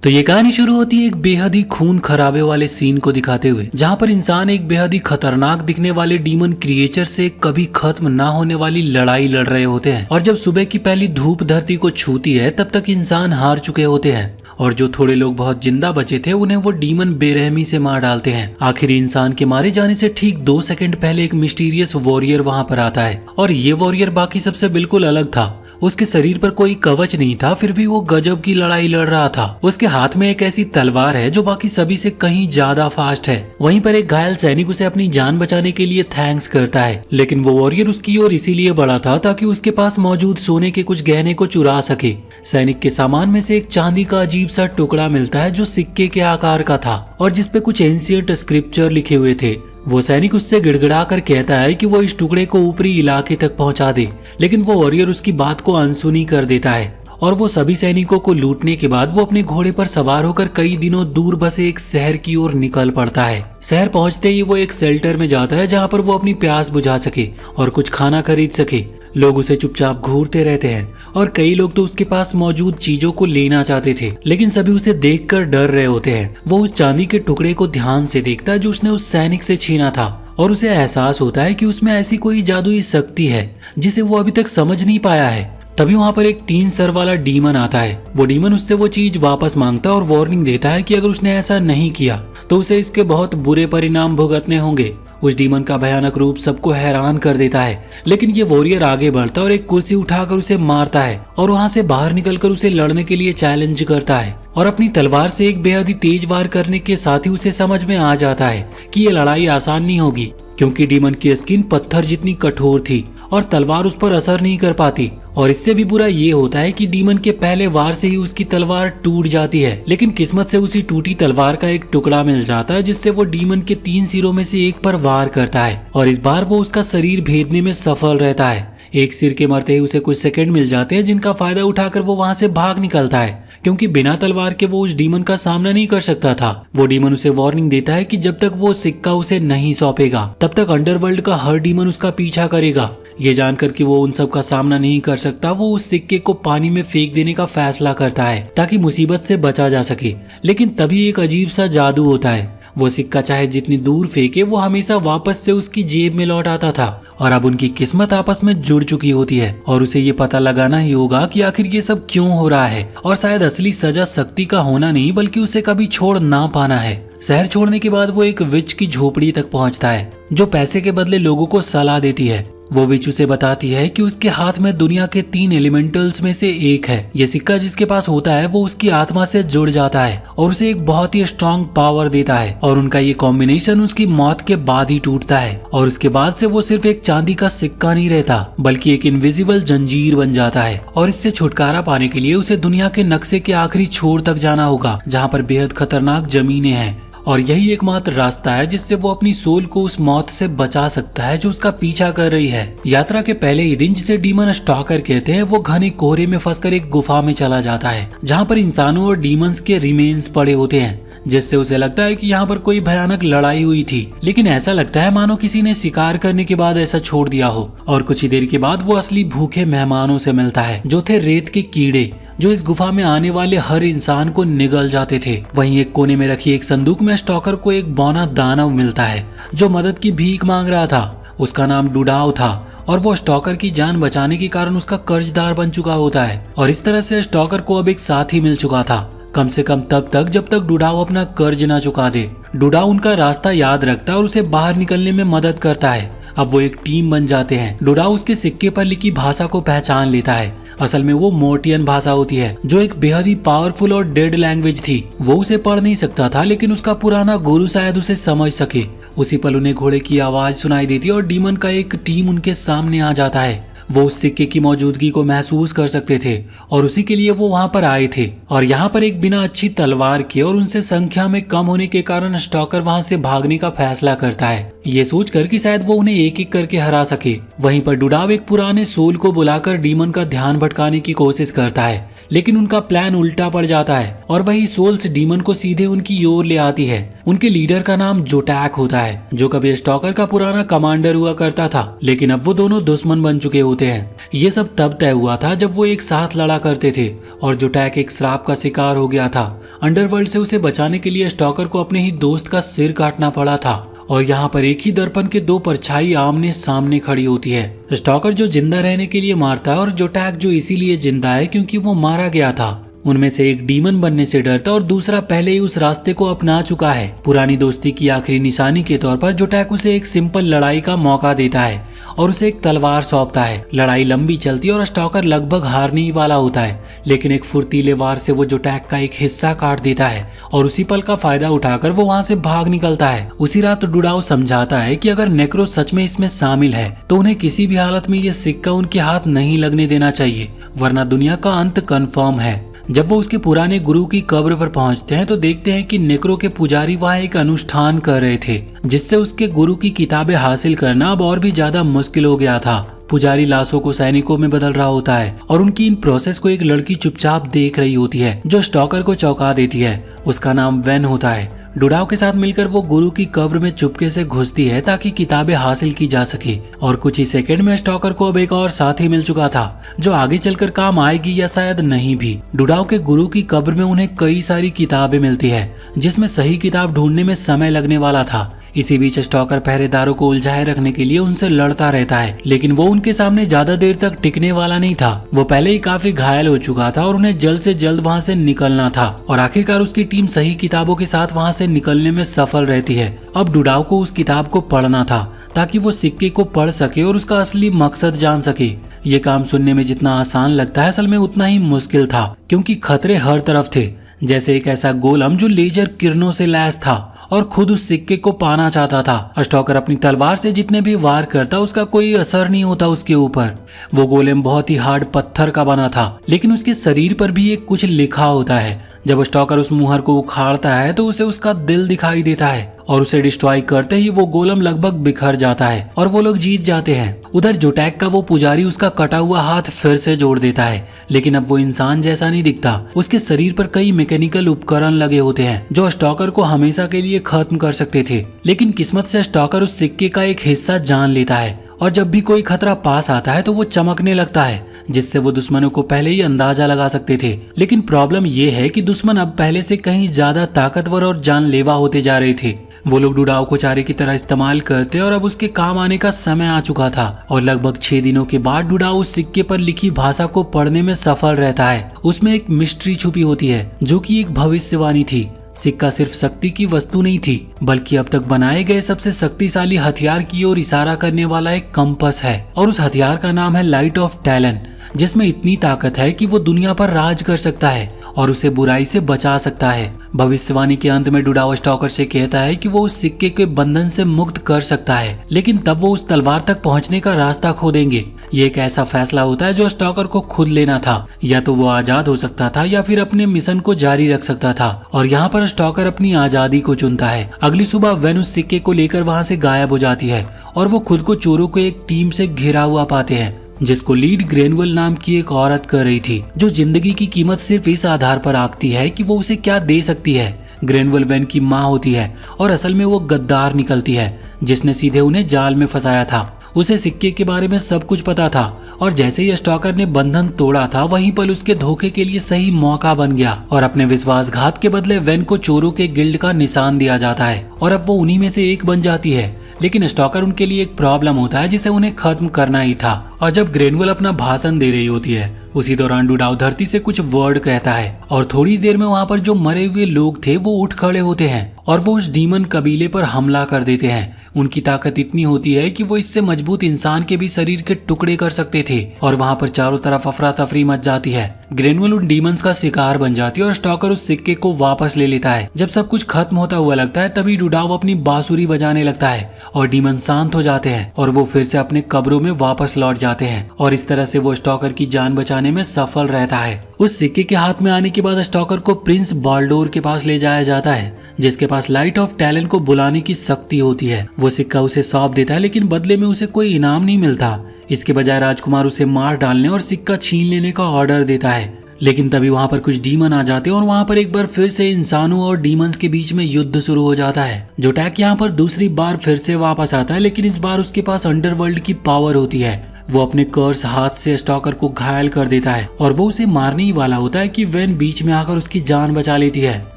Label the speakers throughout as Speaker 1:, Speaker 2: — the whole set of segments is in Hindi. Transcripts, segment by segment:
Speaker 1: तो ये कहानी शुरू होती है एक बेहद ही खून खराबे वाले सीन को दिखाते हुए, जहाँ पर इंसान एक बेहद ही खतरनाक दिखने वाले डीमन क्रिएचर से कभी खत्म ना होने वाली लड़ाई लड़ रहे होते हैं। और जब सुबह की पहली धूप धरती को छूती है तब तक इंसान हार चुके होते हैं और जो थोड़े लोग बहुत जिंदा बचे थे उन्हें वो डीमन बेरहमी से मार डालते हैं। आखिर इंसान के मारे जाने से ठीक 2 सेकंड पहले एक मिस्टीरियस वॉरियर वहाँ पर आता है और ये वॉरियर बाकी सबसे बिल्कुल अलग था। उसके शरीर पर कोई कवच नहीं था, फिर भी वो गजब की लड़ाई लड़ रहा था। उसके हाथ में एक ऐसी तलवार है जो बाकी सभी से कहीं ज्यादा फास्ट है। वहीं पर एक घायल सैनिक उसे अपनी जान बचाने के लिए थैंक्स करता है, लेकिन वो वॉरियर उसकी ओर इसीलिए बढ़ा था ताकि उसके पास मौजूद सोने के कुछ गहने को चुरा सके। सैनिक के सामान में से एक चांदी का अजीब सा टुकड़ा मिलता है जो सिक्के के आकार का था और जिसपे कुछ एंशिएंट स्क्रिप्चर लिखे हुए थे। वो सैनिक उससे गिड़गिड़ा कर कहता है कि वो इस टुकड़े को ऊपरी इलाके तक पहुंचा दे, लेकिन वो वॉरियर उसकी बात को अनसुनी कर देता है और वो सभी सैनिकों को लूटने के बाद वो अपने घोड़े पर सवार होकर कई दिनों दूर बसे एक शहर की ओर निकल पड़ता है। शहर पहुंचते ही वो एक शेल्टर में जाता है जहां पर वो अपनी प्यास बुझा सके और कुछ खाना खरीद सके। लोग उसे चुपचाप घूरते रहते हैं और कई लोग तो उसके पास मौजूद चीजों को लेना चाहते थे, लेकिन सभी उसे देखकर डर रहे होते हैं। वो उस चांदी के टुकड़े को ध्यान से देखता है जो उसने उस सैनिक से छीना था और उसे एहसास होता है कि उसमें ऐसी कोई जादुई शक्ति है जिसे वो अभी तक समझ नहीं पाया है। तभी वहाँ पर एक 3 सर वाला डीमन आता है। वो डीमन उससे वो चीज वापस मांगता है और वार्निंग देता है कि अगर उसने ऐसा नहीं किया तो उसे इसके बहुत बुरे परिणाम भुगतने होंगे। उस डीमन का भयानक रूप सबको हैरान कर देता है, लेकिन ये वॉरियर आगे बढ़ता है और एक कुर्सी उठाकर उसे मारता है और वहाँ से बाहर निकलकर उसे लड़ने के लिए चैलेंज करता है और अपनी तलवार से एक बेहद ही तेज वार करने के साथ ही उसे समझ में आ जाता है कि ये लड़ाई आसान नहीं होगी, क्योंकि डीमन की स्किन पत्थर जितनी कठोर थी और तलवार उस पर असर नहीं कर पाती। और इससे भी बुरा ये होता है कि डीमन के पहले वार से ही उसकी तलवार टूट जाती है, लेकिन किस्मत से उसी टूटी तलवार का एक टुकड़ा मिल जाता है जिससे वो डीमन के 3 सिरों में से एक पर वार करता है और इस बार वो उसका शरीर भेदने में सफल रहता है। एक सिर के मरते ही उसे कुछ सेकंड मिल जाते हैं जिनका फायदा उठाकर वो वहां से भाग निकलता है, क्योंकि बिना तलवार के वो उस डीमन का सामना नहीं कर सकता था। वो डीमन उसे वार्निंग देता है कि जब तक वो सिक्का उसे नहीं सौंपेगा तब तक अंडरवर्ल्ड का हर डीमन उसका पीछा करेगा। ये जानकर कि वो उन सब का सामना नहीं कर सकता, वो उस सिक्के को पानी में फेंक देने का फैसला करता है ताकि मुसीबत से बचा जा सके। लेकिन तभी एक अजीब सा जादू होता है। वो सिक्का चाहे जितनी दूर फेंके वो हमेशा वापस से उसकी जेब में लौट आता था और अब उनकी किस्मत आपस में जुड़ चुकी होती है और उसे ये पता लगाना ही होगा कि आखिर ये सब क्यों हो रहा है। और शायद असली सजा शक्ति का होना नहीं बल्कि उसे कभी छोड़ ना पाना है। शहर छोड़ने के बाद वो एक विच की झोपड़ी तक पहुंचता है जो पैसे के बदले लोगों को सलाह देती है। वो विच उसे बताती है कि उसके हाथ में दुनिया के 3 एलिमेंटल्स में से एक है। ये सिक्का जिसके पास होता है वो उसकी आत्मा से जुड़ जाता है और उसे एक बहुत ही स्ट्रॉन्ग पावर देता है और उनका ये कॉम्बिनेशन उसकी मौत के बाद ही टूटता है और उसके बाद से वो सिर्फ एक चांदी का सिक्का नहीं रहता बल्कि एक इनविजिबल जंजीर बन जाता है। और इससे छुटकारा पाने के लिए उसे दुनिया के नक्शे के आखिरी छोर तक जाना होगा जहाँ पर बेहद खतरनाक जमीनें हैं और यही एकमात्र रास्ता है जिससे वो अपनी सोल को उस मौत से बचा सकता है जो उसका पीछा कर रही है। यात्रा के पहले ही दिन, जिसे डीमन स्टॉकर कहते हैं, वो घने कोहरे में फंसकर एक गुफा में चला जाता है जहाँ पर इंसानों और डीमंस के रिमेन्स पड़े होते हैं, जिससे उसे लगता है कि यहाँ पर कोई भयानक लड़ाई हुई थी। लेकिन ऐसा लगता है मानो किसी ने शिकार करने के बाद ऐसा छोड़ दिया हो। और कुछ ही देर के बाद वो असली भूखे मेहमानों से मिलता है जो थे रेत के कीड़े, जो इस गुफा में आने वाले हर इंसान को निगल जाते थे। वहीं एक कोने में रखी एक संदूक में स्टॉकर को एक बौना दानव मिलता है जो मदद की भीख मांग रहा था। उसका नाम डुडाव था और वो स्टॉकर की जान बचाने के कारण उसका कर्जदार बन चुका होता है और इस तरह से स्टॉकर को अब एक साथी मिल चुका था, कम से कम तब तक जब तक डुडाव अपना कर्ज ना चुका दे। डुडाव उनका रास्ता याद रखता है और उसे बाहर निकलने में मदद करता है। अब वो एक टीम बन जाते हैं। डुडाव उसके सिक्के पर लिखी भाषा को पहचान लेता है। असल में वो मोर्टियन भाषा होती है जो एक बेहद ही पावरफुल और डेड लैंग्वेज थी। वो उसे पढ़ नहीं सकता था, लेकिन उसका पुराना गुरु शायद उसे समझ सके। उसी पल उन्हें घोड़े की आवाज सुनाई देती है और डीमन का एक टीम उनके सामने आ जाता है। वो उस सिक्के की मौजूदगी को महसूस कर सकते थे और उसी के लिए वो वहां पर आए थे। और यहाँ पर एक बिना अच्छी तलवार के और उनसे संख्या में कम होने के कारण स्टॉकर वहां से भागने का फैसला करता है, ये सोचकर कि शायद वो उन्हें एक एक करके हरा सके। वहीं पर डुडाव एक पुराने सोल को बुलाकर डीमन का ध्यान भटकाने की कोशिश करता है, लेकिन उनका प्लान उल्टा पड़ जाता है और वही सोल्स डीमन को सीधे उनकी ओर ले आती है। उनके लीडर का नाम जोटैक होता है, जो कभी स्टॉकर का पुराना कमांडर हुआ करता था, लेकिन अब वो दोनों दुश्मन बन चुके होते हैं। ये सब तब तय हुआ था जब वो एक साथ लड़ा करते थे और जोटैक एक श्राप का शिकार हो गया था। अंडरवर्ल्ड से उसे बचाने के लिए स्टॉकर को अपने ही दोस्त का सिर काटना पड़ा था और यहाँ पर एक ही दर्पण के दो परछाई आमने सामने खड़ी होती है। स्टॉकर जो जिंदा रहने के लिए मारता है और जोटैक जो इसीलिए जिंदा है क्योंकि वो मारा गया था। उनमें से एक डीमन बनने से डरता और दूसरा पहले ही उस रास्ते को अपना चुका है। पुरानी दोस्ती की आखिरी निशानी के तौर पर जोटैक उसे एक सिंपल लड़ाई का मौका देता है और उसे एक तलवार सौंपता है। लड़ाई लंबी चलती है और स्टॉकर लगभग हारने ही वाला होता है, लेकिन एक फुर्तीले वार से वो जोटैक का एक हिस्सा काट देता है और उसी पल का फायदा उठाकर वो वहाँ से भाग निकलता है। उसी रात डुडाओ समझाता है कि अगर नेक्रो सच में इसमें शामिल है तो उन्हें किसी भी हालत में ये सिक्का उनके हाथ नहीं लगने देना चाहिए, वरना दुनिया का अंत कन्फर्म है। जब वो उसके पुराने गुरु की कब्र पर पहुंचते हैं तो देखते हैं कि नेक्रो के पुजारी वहाँ एक अनुष्ठान कर रहे थे, जिससे उसके गुरु की किताबें हासिल करना अब और भी ज्यादा मुश्किल हो गया था। पुजारी लाशों को सैनिकों में बदल रहा होता है और उनकी इन प्रोसेस को एक लड़की चुपचाप देख रही होती है, जो स्टॉकर को चौंका देती है। उसका नाम वेन होता है। डुडाओ के साथ मिलकर वो गुरु की कब्र में चुपके से घुसती है ताकि किताबें हासिल की जा सके और कुछ ही सेकंड में स्टॉकर को अब एक और साथी मिल चुका था, जो आगे चलकर काम आएगी या शायद नहीं भी। डुडाओ के गुरु की कब्र में उन्हें कई सारी किताबें मिलती है, जिसमें सही किताब ढूंढने में समय लगने वाला था। इसी बीच स्टॉकर पहरेदारों को उलझाए रखने के लिए उनसे लड़ता रहता है, लेकिन वो उनके सामने ज्यादा देर तक टिकने वाला नहीं था। वो पहले ही काफी घायल हो चुका था और उन्हें जल्द से जल्द वहाँ से निकलना था और आखिरकार उसकी टीम सही किताबों के साथ वहाँ से निकलने में सफल रहती है। अब डुडाओ को उस किताब को पढ़ना था ताकि वो सिक्के को पढ़ सके और उसका असली मकसद जान सके। ये काम सुनने में जितना आसान लगता है, असल में उतना ही मुश्किल था, क्योंकि खतरे हर तरफ थे। जैसे एक ऐसा गोलम जो लेजर किरणों से लैस था और खुद उस सिक्के को पाना चाहता था। स्टॉकर अपनी तलवार से जितने भी वार करता उसका कोई असर नहीं होता उसके ऊपर। वो गोलेम बहुत ही हार्ड पत्थर का बना था, लेकिन उसके शरीर पर भी एक कुछ लिखा होता है। जब स्टॉकर उस मुहर को उखाड़ता है तो उसे उसका दिल दिखाई देता है और उसे डिस्ट्रॉय करते ही वो गोलम लगभग बिखर जाता है और वो लोग जीत जाते हैं। उधर जोटैक का वो पुजारी उसका कटा हुआ हाथ फिर से जोड़ देता है, लेकिन अब वो इंसान जैसा नहीं दिखता। उसके शरीर पर कई मैकेनिकल उपकरण लगे होते हैं जो स्टॉकर को हमेशा के लिए खत्म कर सकते थे, लेकिन किस्मत से स्टॉकर उस सिक्के का एक हिस्सा जान लेता है और जब भी कोई खतरा पास आता है तो वो चमकने लगता है, जिससे वो दुश्मनों को पहले ही अंदाजा लगा सकते थे। लेकिन प्रॉब्लम ये है कि दुश्मन अब पहले से कहीं ज्यादा ताकतवर और जानलेवा होते जा रहे थे। वो लोग डुडाओ को चारे की तरह इस्तेमाल करते और अब उसके काम आने का समय आ चुका था और लगभग 6 दिनों के बाद डुडाओ उस सिक्के पर लिखी भाषा को पढ़ने में सफल रहता है। उसमें एक मिस्ट्री छुपी होती है जो कि एक भविष्यवाणी थी। सिक्का सिर्फ शक्ति की वस्तु नहीं थी, बल्कि अब तक बनाए गए सबसे शक्तिशाली हथियार की ओर इशारा करने वाला एक कंपास है और उस हथियार का नाम है लाइट ऑफ टैलेंट, जिसमें इतनी ताकत है कि वो दुनिया पर राज कर सकता है और उसे बुराई से बचा सकता है। भविष्यवाणी के अंत में डुडाओ स्टॉकर से कहता है कि वो उस सिक्के के बंधन से मुक्त कर सकता है, लेकिन तब वो उस तलवार तक पहुंचने का रास्ता खो देंगे। ये एक ऐसा फैसला होता है जो स्टॉकर को खुद लेना था। या तो वो आजाद हो सकता था या फिर अपने मिशन को जारी रख सकता था, और यहाँ पर स्टॉकर अपनी आजादी को चुनता है। अगली सुबह वेन उस सिक्के को लेकर वहाँ से गायब हो जाती है और वो खुद को चोरों को एक टीम से घिरा हुआ पाते हैं, जिसको लीड ग्रेनवेल नाम की एक औरत कर रही थी, जो जिंदगी की कीमत सिर्फ इस आधार पर आंकती है कि वो उसे क्या दे सकती है। ग्रेनवेल वेन की माँ होती है और असल में वो गद्दार निकलती है, जिसने सीधे उन्हें जाल में फंसाया था। उसे सिक्के के बारे में सब कुछ पता था और जैसे ही स्टॉकर ने बंधन तोड़ा था, वहीं पर उसके धोखे के लिए सही मौका बन गया और अपने विश्वासघात के बदले वेन को चोरों के गिल्ड का निशान दिया जाता है और अब वो उन्हीं में से एक बन जाती है। लेकिन स्टॉकर उनके लिए एक प्रॉब्लम होता है जिसे उन्हें खत्म करना ही था। और जब ग्रेनवेल अपना भाषण दे रही होती है, उसी दौरान डुडाओ धरती से कुछ वर्ड कहता है और थोड़ी देर में वहाँ पर जो मरे हुए लोग थे वो उठ खड़े होते हैं और वो उस डीमन कबीले पर हमला कर देते हैं। उनकी ताकत इतनी होती है कि वो इससे मजबूत इंसान के भी शरीर के टुकड़े कर सकते थे और वहाँ पर चारों तरफ अफरा तफरी मच जाती है। ग्रेनवेल उन डीमंस का शिकार बन जाती है और स्टॉकर उस सिक्के को वापस ले लेता है। जब सब कुछ खत्म होता हुआ लगता है, तभी डुडाओ अपनी बांसुरी बजाने लगता है और डीमन शांत हो जाते हैं और वो फिर से अपने कब्रों में वापस लौट जाते हैं और इस तरह से वो स्टॉकर की जान बचाने में सफल रहता है। उस सिक्के के हाथ में आने के बाद स्टॉकर को प्रिंस बाल्डोर के पास ले जाया जाता है, जिसके पास लाइट ऑफ टैलेंट को बुलाने की शक्ति होती है। वो सिक्का उसे सौंप देता है, लेकिन बदले में उसे कोई इनाम नहीं मिलता। इसके बजाय राजकुमार उसे मार डालने और सिक्का छीन लेने का ऑर्डर देता है। लेकिन तभी वहाँ पर कुछ डीमन आ जाते हैं और वहाँ पर एक बार फिर से इंसानों और डीमंस के बीच में युद्ध शुरू हो जाता है। जोटैक यहाँ पर दूसरी बार फिर से वापस आता है, लेकिन इस बार उसके पास अंडरवर्ल्ड की पावर होती है। वो अपने कर्स हाथ से स्टॉकर को घायल कर देता है और वो उसे मारने ही वाला होता है कि वेन बीच में आकर उसकी जान बचा लेती है,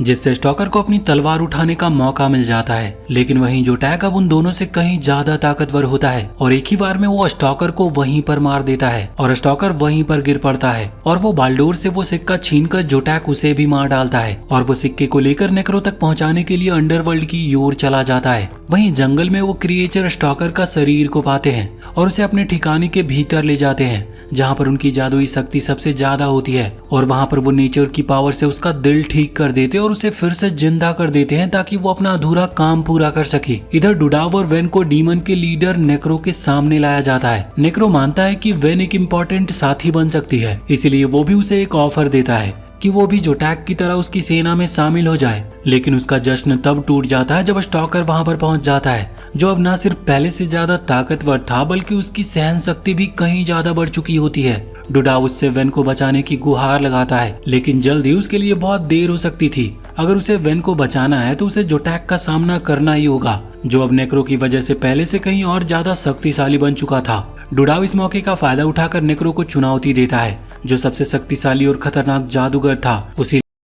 Speaker 1: जिससे स्टॉकर को अपनी तलवार उठाने का मौका मिल जाता है। लेकिन वहीं जोटैक अब उन दोनों से कहीं ज्यादा ताकतवर होता है और एक ही बार में वो स्टॉकर को वहीं पर मार देता है और स्टॉकर वहीं पर गिर पड़ता है और वो बाल्डोर से वो सिक्का छीनकर जोटैक उसे भी मार डालता है और वो सिक्के को लेकर नेक्रो तक पहुंचाने के लिए अंडरवर्ल्ड की ओर चला जाता है। वहीं जंगल में वो क्रिएचर स्टॉकर का शरीर को पाते हैं और उसे अपने ठिकाने के भीतर ले जाते हैं, जहां पर उनकी जादुई शक्ति सबसे ज्यादा होती है और वहां पर वो नेचर की पावर से उसका दिल ठीक कर देते और उसे फिर से जिंदा कर देते हैं ताकि वो अपना अधूरा काम पूरा कर सके। इधर डुडाव और वेन को डीमन के लीडर नेक्रो के सामने लाया जाता है। नेक्रो मानता है कि वेन एक इम्पोर्टेंट साथी बन सकती है, इसीलिए वो भी उसे एक ऑफर देता है कि वो भी जोटैक की तरह उसकी सेना में शामिल हो जाए। लेकिन उसका जश्न तब टूट जाता है जब स्टॉकर वहां पर पहुंच जाता है, जो अब न सिर्फ पहले से ज्यादा ताकतवर था बल्कि उसकी सहन शक्ति भी कहीं ज्यादा बढ़ चुकी होती है। डुडाव उससे वेन को बचाने की गुहार लगाता है, लेकिन जल्द ही उसके लिए बहुत देर हो सकती थी। अगर उसे वेन को बचाना है तो उसे जोटैक का सामना करना ही होगा, जो अब नेक्रो की वजह से पहले से कहीं और ज्यादा शक्तिशाली बन चुका था। डुडाव इस मौके का फायदा उठाकर नेक्रो को चुनौती देता है, जो सबसे शक्तिशाली और खतरनाक जादूगर था, उसी